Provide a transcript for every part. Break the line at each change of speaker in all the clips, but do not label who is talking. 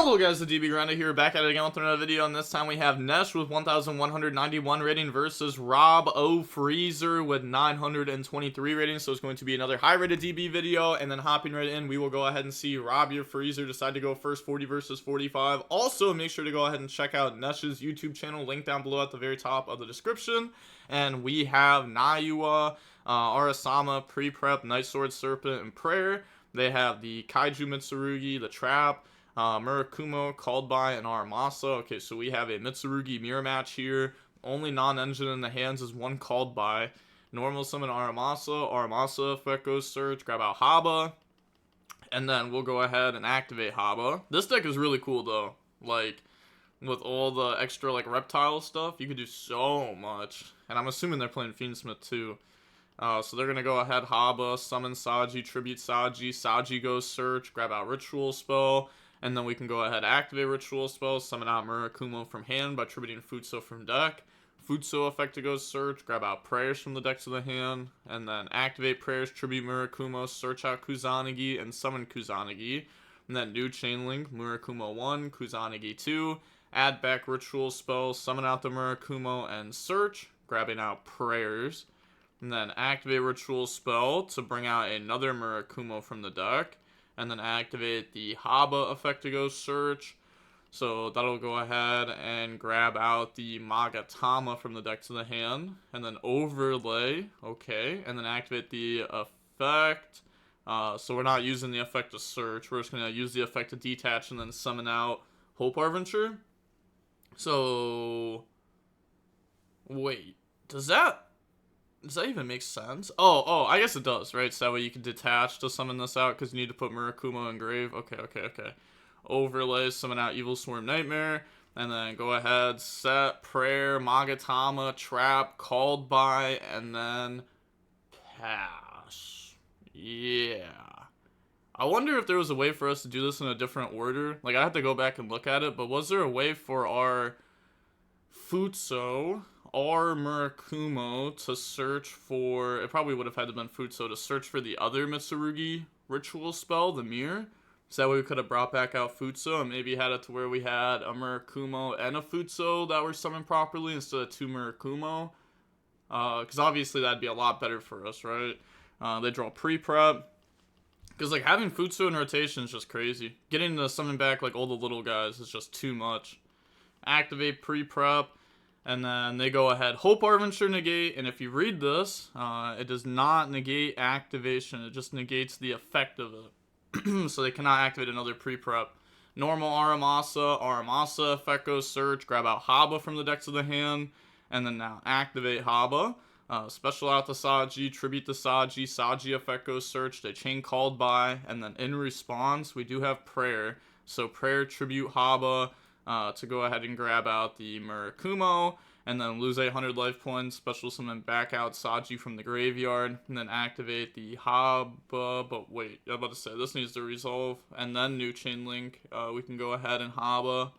Hello guys, the DB Grinder here, back at it again with another video, and this time we have N3sh with 1,191 rating versus Rob O Freezer with 923 ratings, so it's going to be another high-rated DB video, and then hopping right in, we will go ahead and see Rob your Freezer decide to go first, 40 versus 45. Also, make sure to go ahead and check out N3sh's YouTube channel, link down below at the very top of the description, and we have Nayua, Arasama, Pre-Prep, Night Sword, Serpent, and Prayer. They have the Kaiju Mitsurugi, the Trap, Murakumo, Called By, and Aramasa. Okay, so we have a Mitsurugi mirror match here. Only non-engine in the hands is one Called By. Normal summon Aramasa. Aramasa effect goes search. Grab out Haba. And then we'll go ahead and activate Haba. This deck is really cool though. Like, with all the extra like reptile stuff, you could do so much. And I'm assuming they're playing Fiendsmith too. So they're going to go ahead, Haba, summon Saji, tribute Saji. Saji goes search, grab out Ritual Spell. And then we can go ahead, activate Ritual Spell, summon out Murakumo from hand by tributing Futsu from deck. Futsu effect to go search, grab out Prayers from the deck to the hand, and then activate Prayers, tribute Murakumo, search out Kusanagi, and summon Kusanagi. And then do Chain Link, Murakumo 1, Kusanagi 2, add back Ritual Spell, summon out the Murakumo, and search, grabbing out Prayers. And then activate Ritual Spell to bring out another Murakumo from the deck. And then activate the Haba effect to go search. So that'll go ahead and grab out the Magatama from the deck to the hand. And then overlay. Okay. And then activate the effect. So we're not using the effect to search. We're just going to use the effect to detach and then summon out Hope Arventure. So wait. Does that even make sense? Oh, I guess it does, right? So that way you can detach to summon this out because you need to put Murakumo in grave. Okay. Overlay, summon out Evil Swarm Nightmare. And then go ahead, set, Prayer, Magatama, Trap, Called By, and then pass. Yeah. I wonder if there was a way for us to do this in a different order. Like, I have to go back and look at it, but was there a way for our Futsu or Murakumo to search for, it probably would have had to been Futsu, to search for the other Mitsurugi ritual spell, the mirror? So that way we could have brought back out Futsu and maybe had it to where we had a Murakumo and a Futsu that were summoned properly instead of two Murakumo. Because obviously that'd be a lot better for us, right? They draw pre-prep. Because like having Futsu in rotation is just crazy. Getting to summon back like all the little guys is just too much. Activate pre-prep. And then they go ahead, Hope Arventure negate, and if you read this, it does not negate activation, it just negates the effect of it. So they cannot activate another pre-prep. Normal Aramasa effect goes search, grab out Haba from the deck to the hand, and then now activate Haba. Special out the Saji, tribute the Saji effect goes search, they chain Called By, and then in response, we do have Prayer. So Prayer, tribute Haba, to go ahead and grab out the Murakumo, and then lose 800 life points, special summon back out Saji from the graveyard, and then activate the Haba, but wait, I'm about to say, this needs to resolve, and then new Chain Link, we can go ahead and Haba,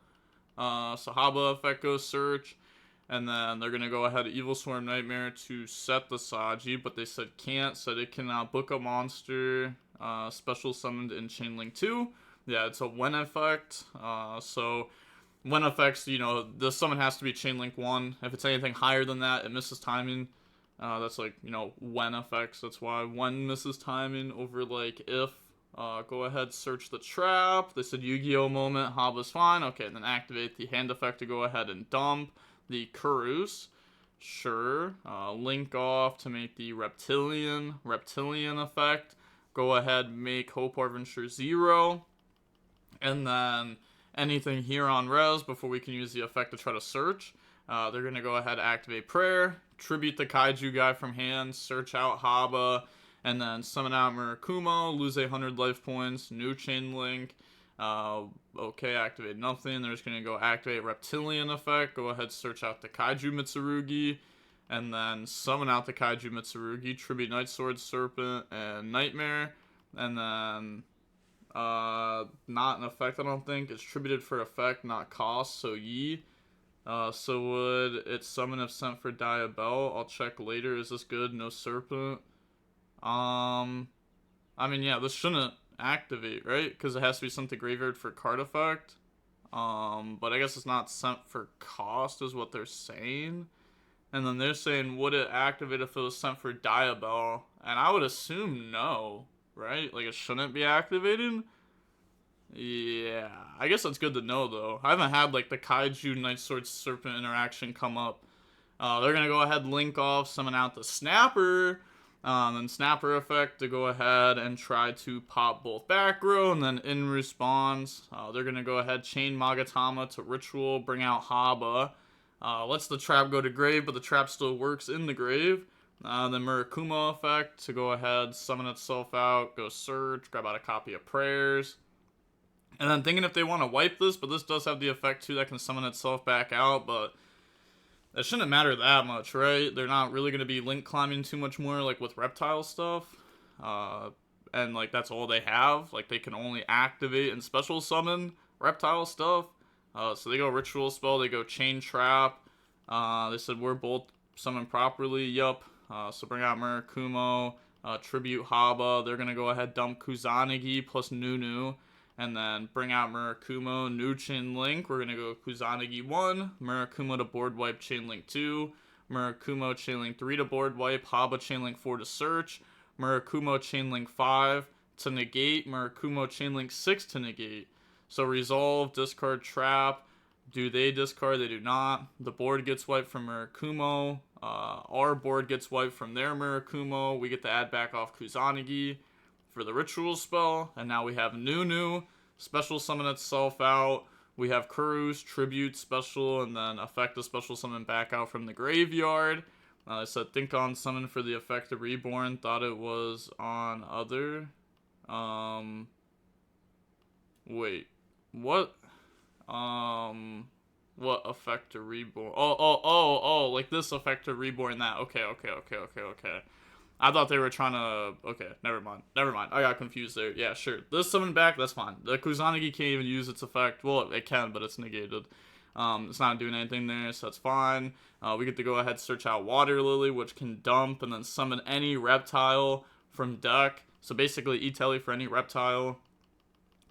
so Haba effect goes search, and then they're going to go ahead Evil Swarm Nightmare to set the Saji, but they said can't, so they can book a monster, special summoned in Chain Link 2, yeah, it's a when effect, so when effects, you know, the summon has to be Chain Link 1. If it's anything higher than that, it misses timing. That's like, you know, when effects. That's why when misses timing over like if. Go ahead, search the trap. They said Yu-Gi-Oh moment. Haba's fine. Okay, then activate the hand effect to go ahead and dump the Kurus. Sure. Link off to make the reptilian effect. Go ahead, make Hope Arventure 0. And then anything here on res before we can use the effect to try to search. They're going to go ahead, activate Prayer, tribute the Kaiju guy from hand, search out Haba, and then summon out Murakumo, lose 800 life points, new Chain Link. Okay, activate nothing. They're just going to go activate Reptilian effect, go ahead, search out the Kaiju Mitsurugi, and then summon out the Kaiju Mitsurugi, tribute Night Sword, Serpent, and Nightmare, and then not an effect, I don't think. It's tributed for effect, not cost, so Yi. So would it summon if sent for Diabell? I'll check later. Is this good? No Serpent. I mean, yeah, this shouldn't activate, right? Because it has to be sent to graveyard for card effect. But I guess it's not sent for cost, is what they're saying. And then they're saying, would it activate if it was sent for Diabell? And I would assume no, right? Like, it shouldn't be activating. Yeah, I guess that's good to know, though. I haven't had, like, the Kaiju Night Sword Serpent interaction come up. They're going to go ahead, link off, summon out the Snapper, and Snapper effect to go ahead and try to pop both back row, and then in response, they're going to go ahead, chain Magatama to Ritual, bring out Haba, lets the trap go to grave, but the trap still works in the grave. Then Murakumo effect to go ahead, summon itself out, go search, grab out a copy of Prayers. And then thinking if they want to wipe this, but this does have the effect too that can summon itself back out, but it shouldn't matter that much, right? They're not really going to be link climbing too much more, like with reptile stuff. And like that's all they have. Like they can only activate and special summon reptile stuff. So they go ritual spell, they go chain trap. They said we're both summoned properly. Yup. So bring out Murakumo, tribute Haba. They're gonna go ahead dump Kusanagi plus Nunu. And then bring out Murakumo, new chain link. We're going to go Kusanagi 1, Murakumo to board wipe chain link 2, Murakumo chain link 3 to board wipe, Haba chain link 4 to search, Murakumo chain link 5 to negate, Murakumo chain link 6 to negate. So resolve, discard trap. Do they discard? They do not. The board gets wiped from Murakumo. Our board gets wiped from their Murakumo. We get to add back off Kusanagi for the ritual spell, and now we have Nunu, special summon itself out. We have Kuru's tribute special, and then effect a special summon back out from the graveyard. I said think on summon for the effect of reborn. Thought it was on other. Wait, what? What effect to reborn? Oh, like this effect to reborn that. Okay. I thought they were trying to... Okay, never mind. I got confused there. Yeah, sure. This summon back, that's fine. The Kusanagi can't even use its effect. Well, it can, but it's negated. It's not doing anything there, so that's fine. We get to go ahead and search out Water Lily, which can dump and then summon any reptile from deck. So basically, E-Telly for any reptile.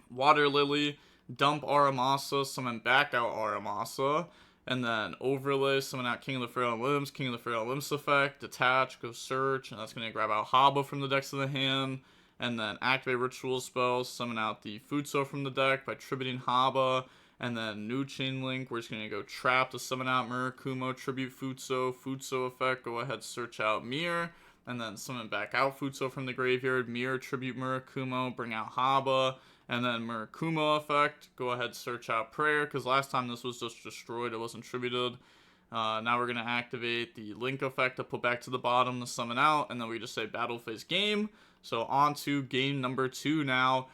Water Lily, dump Aramasa, summon back out Aramasa. And then overlay, summon out King of the Frail Limbs effect, detach, go search, and that's going to grab out Haba from the decks of the hand. And then activate ritual spells, summon out the Futso from the deck by tributing Haba. And then new chain link, we're just going to go trap to summon out Murakumo, tribute Futso effect, go ahead, search out Mirror. And then summon back out Futso from the graveyard, Mirror, tribute Murakumo, bring out Haba. And then Murakumo effect, go ahead, search out Prayer, because last time this was just destroyed, it wasn't tributed. Now we're going to activate the Link effect to put back to the bottom to summon out, and then we just say Battle Phase Game. So on to game number 2 now.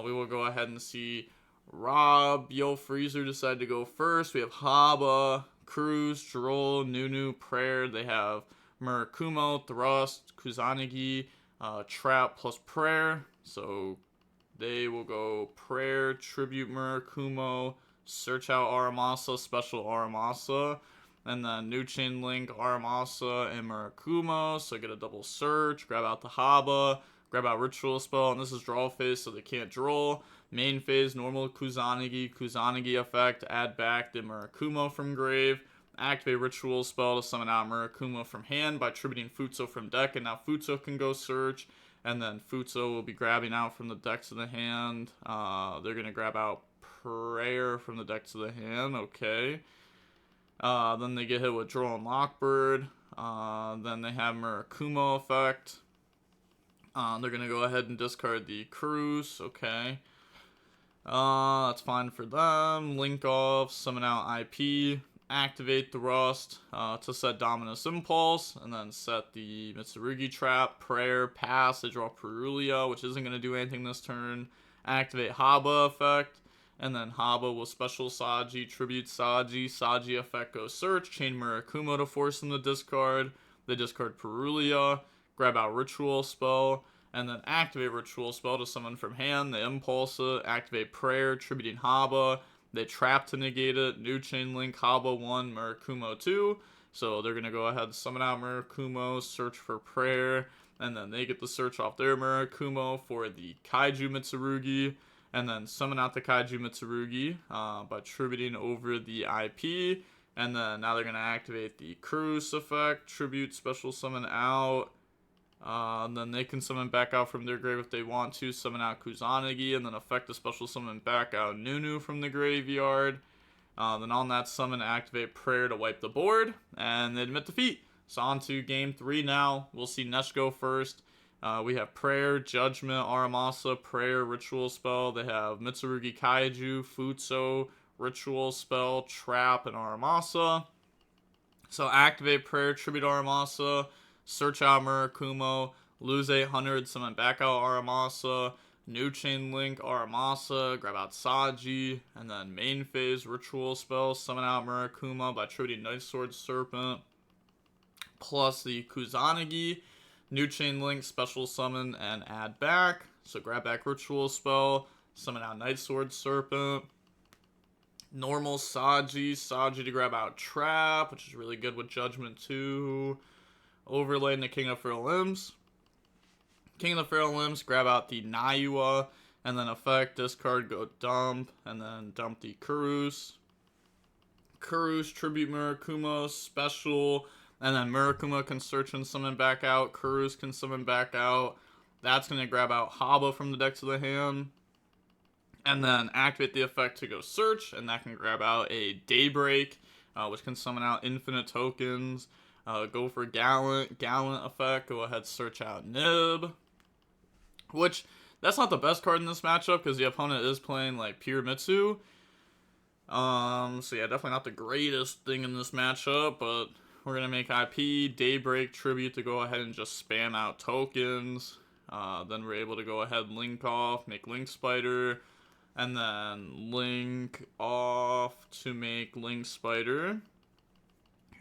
We will go ahead and see Rob, Yo Freezer decide to go first. We have Haba, Cruz, Droll, Nunu, Prayer. They have Murakumo, Thrust, Kusanagi, Trap plus Prayer. So they will go Prayer, Tribute Murakumo, search out Aramasa, special Aramasa, and then new chain link Aramasa and Murakumo, so get a double search, grab out the Haba, grab out Ritual Spell, and this is draw phase, so they can't draw. Main phase, normal Kusanagi effect, add back the Murakumo from grave, activate Ritual Spell to summon out Murakumo from hand by tributing Futso from deck, and now Futso can go search. And then Futso will be grabbing out from the decks of the hand. They're going to grab out Prayer from the decks of the hand. Okay. Then they get hit with Droll and Lockbird. Then they have Murakumo effect. They're going to go ahead and discard the Cruise. Okay. That's fine for them. Link off, summon out IP. Activate the Rust to set Dominus Impulse, and then set the Mitsurugi Trap, Prayer, Pass, they draw Perulia, which isn't going to do anything this turn. Activate Haba effect, and then Haba will special Saji, tribute Saji effect goes search, chain Murakumo to force them to discard. They discard Perulia, grab out Ritual Spell, and then activate Ritual Spell to summon from hand. They impulse it, activate Prayer, tributing Haba. They trap to negate it. New chain link, Haba 1, Murakumo 2. So they're going to go ahead and summon out Murakumo, search for Prayer, and then they get the search off their Murakumo for the Kaiju Mitsurugi. and then summon out the Kaiju Mitsurugi by tributing over the IP. And then now they're going to activate the Kurus effect, tribute, special summon out. And then they can summon back out from their grave if they want to, summon out Kusanagi, and then effect the special summon back out Nunu from the graveyard. Then on that summon, activate Prayer to wipe the board, and they admit defeat. So on to game 3 now. We'll see N3sh go first. We have Prayer, Judgment, Aramasa, Prayer, Ritual Spell. They have Mitsurugi Kaiju, Futso, Ritual Spell, Trap, and Aramasa. So activate Prayer, tribute Aramasa, search out Murakumo, lose 800, summon back out Aramasa, new chain link Aramasa, grab out Saji, and then main phase Ritual Spell, summon out Murakuma by tributing Night Sword Serpent, plus the Kusanagi, new chain link, special summon, and add back. So grab back Ritual Spell, summon out Night Sword Serpent, normal Saji to grab out Trap, which is really good with Judgment too. Overlay into King of Feral Limbs. King of the Feral Limbs, grab out the Naiwa, and then effect, discard, go dump, and then dump the Kurus. Kurus, tribute Murakuma, special, and then Murakuma can search and summon back out. Kurus can summon back out. That's going to grab out Haba from the deck to the hand. And then activate the effect to go search, and that can grab out a Daybreak, which can summon out infinite tokens. Go for Gallant effect, go ahead search out Nib. Which, that's not the best card in this matchup, because the opponent is playing, like, pure Mitsu. So yeah, definitely not the greatest thing in this matchup, but we're going to make IP, Daybreak, Tribute to go ahead and just spam out tokens. Then we're able to go ahead and link off, make Link Spider, and then link off to make Link Spider.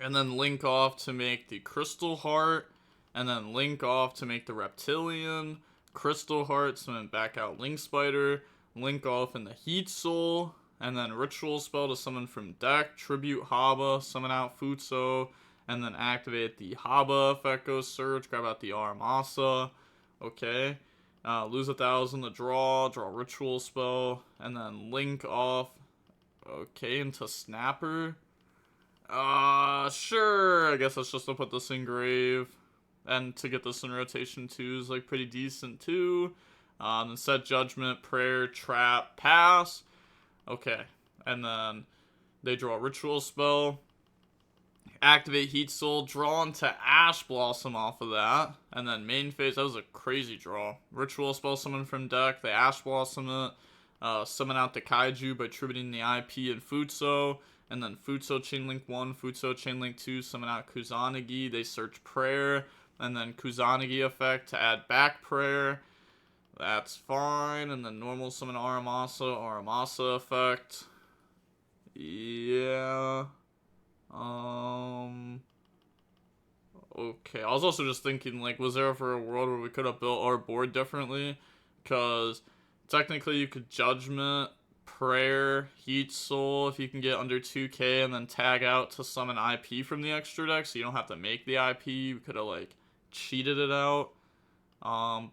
And then link off to make the Crystal Heart, and then link off to make the Reptilian, Crystal Heart, summon back out Link Spider, link off in the Heat Soul, and then Ritual Spell to summon from deck, tribute Haba, summon out Futso, and then activate the Haba effect, go search, grab out the Aramasa, okay, lose 1,000 to draw Ritual Spell, and then link off, okay, into Snapper. Sure, I guess let's just put this in grave, and to get this in rotation too is like pretty decent too. Then set Judgment, Prayer, Trap, pass. Okay, and then they draw a Ritual Spell, activate Heat Soul, draw into Ash Blossom off of that, and then main phase, that was a crazy draw. Ritual Spell summon from deck, they Ash Blossom it, summon out the Kaiju by tributing the IP and Futso, and then Futso Chainlink 1, Futso Chainlink 2, summon out Kusanagi, they search Prayer, and then Kusanagi effect to add back Prayer. That's fine, and then normal summon Aramasa effect. Yeah. Okay, I was also just thinking, like, was there ever a world where we could have built our board differently? Because technically you could Judgment, Prayer, Heat Soul if you can get under 2k, and then tag out to summon IP from the extra deck, so you don't have to make the IP. We could have, like, cheated it out. But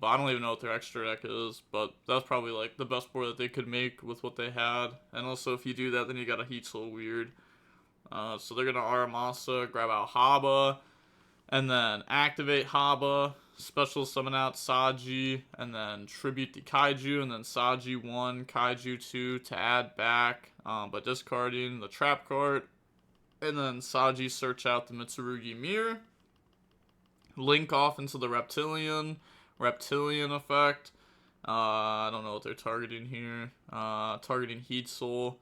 I don't even know what their extra deck is, but that's probably, like, the best board that they could make with what they had. And also, if you do that, then you got a Heat Soul weird. So they're gonna Aramasa, grab out Haba, and then activate Haba, special summon out Saji, and then tribute the Kaiju, and then Saji 1, Kaiju 2 to add back, but discarding the trap card, and then Saji search out the Mitsurugi Mirror, link off into the Reptilian effect. I don't know what they're targeting here. Targeting Heat Soul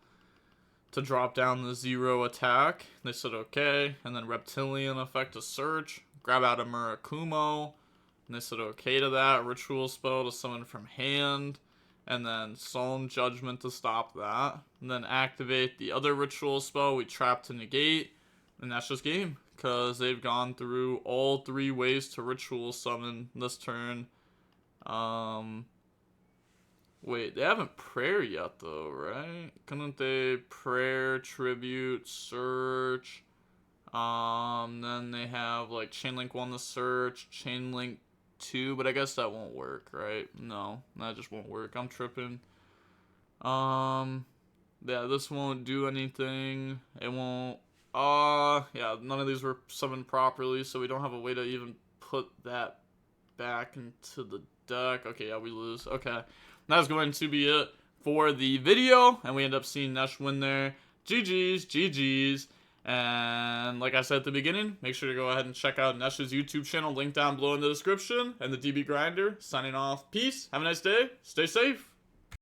to drop down the 0 attack. They said okay, and then Reptilian effect to search, grab out a Murakumo, and they said okay to that. Ritual Spell to summon from hand, and then Solemn Judgment to stop that, and then activate the other Ritual Spell we trap to negate, and that's just game, because they've gone through all 3 ways to Ritual Summon this turn. Wait, they haven't Prayer yet, though, right? Couldn't they Prayer, Tribute, Search? Then they have, like, Chainlink 1 to search, Chainlink 2, but I guess that won't work, right? No, that just won't work. I'm tripping. Yeah, this won't do anything. It won't. Yeah, none of these were summoned properly, so we don't have a way to even put that back into the deck. Okay, yeah, we lose. Okay, that's going to be it for the video, and we end up seeing N3sh win there. GG's, GG's. And like I said at the beginning, make sure to go ahead and check out N3sh's YouTube channel, link down below in the description, and the DB Grinder. Signing off. Peace. Have a nice day. Stay safe.